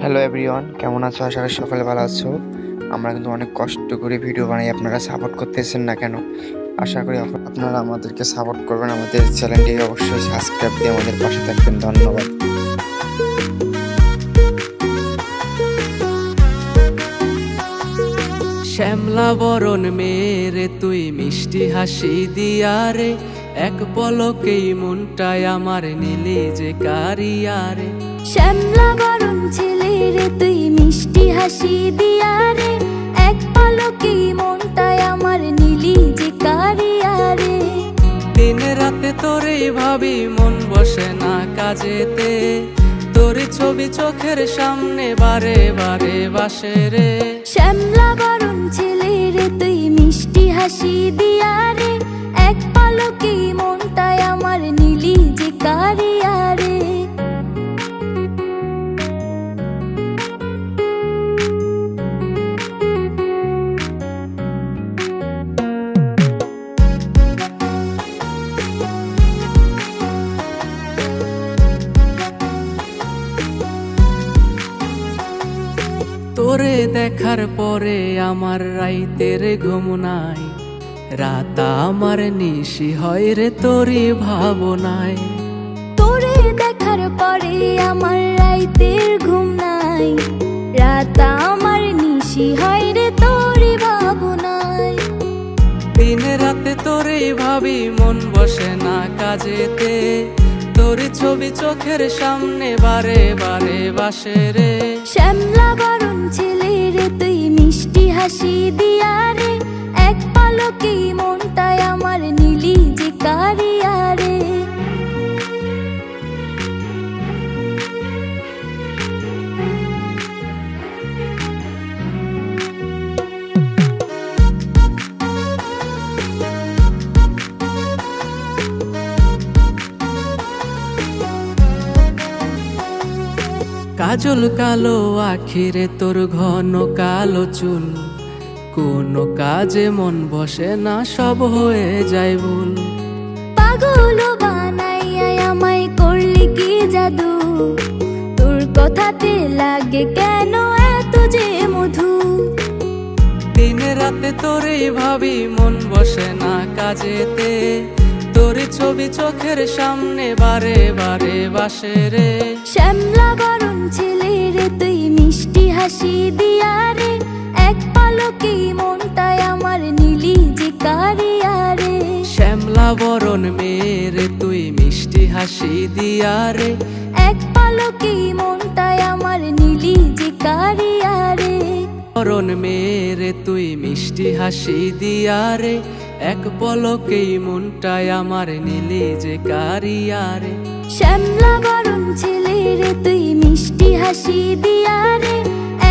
Hello everyone, কেমন আছো? আশা করি সকালে ভালো আছো। আমরা কিন্তু অনেক কষ্ট করে ভিডিও বানাই, আপনারা সাপোর্ট করতেছেন না কেন? আশা করি আপনারা আমাদেরকে সাপোর্ট করবেন। আমাদের চ্যানেলটি অবশ্যই সাবস্ক্রাইব দিয়ে আমাদের পাশে থাকবেন। ধন্যবাদ। শ্যামলা বরণ মেরে তুই মিষ্টি হাসি দিয়া রে, এক পলকেই মনটায় আমার নিলি যে কারিয়ারে। শ্যামলা বরণ ছেলে রে তুই মিষ্টি হাসি দিয়া রে, এক পলকেই মনটায় আমার নিলি যে কারিয়ারে। দিন রাতে তোরেই ভাবি, মন বসে না কাজেতে, তোর ছবি চোখের সামনে বারে বারে বাসে রে। শ্যামলা বরণ ছেলে রে তুই মিষ্টি হাসি দিয়া রে, এক পলকেই মনটায় আমার নিলি যে কারিয়ারে। তোরে দেখার পরে আমার রাইতের ঘুম নাই, রাত আমার নিশি হয় রে তোরই ভাবনায়। তোরে দেখার পরে আমার রাইতের ঘুম নাই, রাত আমার নিশি হয় রে তোরই ভাবনায়। দিন রাতে তোরেই ভাবি, মন বসে না কাজেতে, তোর ছবি চোখের সামনে বারে বারে বাসে রে। শ্যামলা বরণ ছেলে রে তুই মিষ্টি হাসি দিয়া রে, এক পলকেই মনটায় আমার নিলি যে কারিয়ারে। কাজল কালো আখিরে তোর ঘন কালো চুল, কোনো কাজে মন বসে না, সব হয়ে যায় ভুল। পাগল বানাইয়া আমায় করলি কি জাদু, তোর কথাতে লাগে কেন এত যে মধু। দিন রাতে তোরেই ভাবি, মন বসে না কাজেতে, তোর ছবি চোখের সামনে বারে বারে বাসে রে। শ্যামলা বরণ ছেলে রে তুই মিষ্টি হাসি দিয়া রে, এক পলকেই মনটায় আমার নিলি যে কারিয়ারে। শ্যামলা বরণ মেরে তুই মিষ্টি হাসি দিয়া রে, এক পলকেই মনটায় আমার নিলি যে কারিয়ারে। বরণ মেরে তুই মিষ্টি হাসি দিয়া রে, এক পলকেই মনটায় আমার নিলি যে কারিয়ারে। শ্যামলা বরণ ছেলে রে তুই মিষ্টি হাসি দিয়া রে,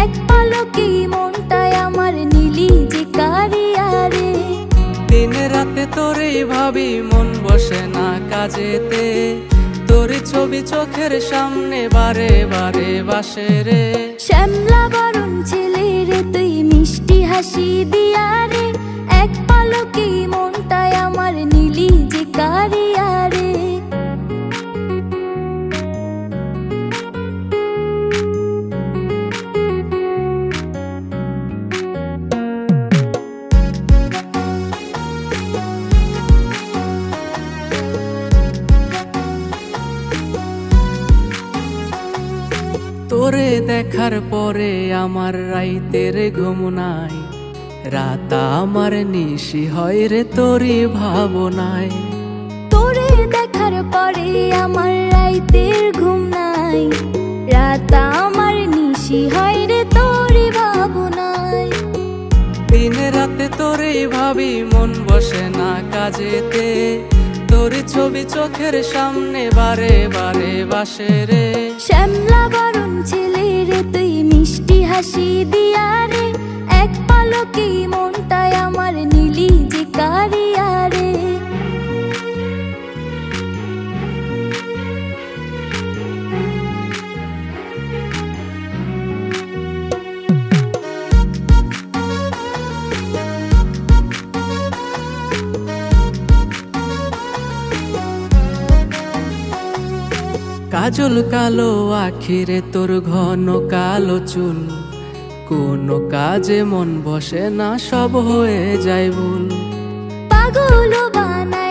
এক পলকেই মনটায় আমার নিলি যে কারিয়ারে। দিন রাতে তোরেই ভাবি, মন বসে না কাজেতে, তোর ছবি চোখের সামনে বারে বারে বাসে রে। শ্যামলা বরণ ছেলে রে তুই মিষ্টি হাসি দিয়া রে, এক পলকেই মনটায় আমার নিলি যে কারিয়ারে। তোরে দেখার পরে আমার রাইতের ঘুম নাই, রাত আমার নিশি হয় রে তোরই ভাবনায়। তোরে দেখার পরে আমার রাইতের ঘুম নাই, রাত আমার নিশি হয় রে তোরই ভাবনায়। দিন রাতে তোরেই ভাবি, মন বসে না কাজেতে, তোর ছবি চোখের সামনে বারে বারে বাসে রে। শ্যামলা বরণ ছেলে রে তুই মিষ্টি হাসি দিয়া রে, এক পলকেই মনটায় আমার নিলি যে কারিয়ারে। কাজল কালো আখিরে তোর ঘন কালো চুল, কোনো কাজে মন বসে না, সব হয়ে যায় ভুল। পাগল বানায়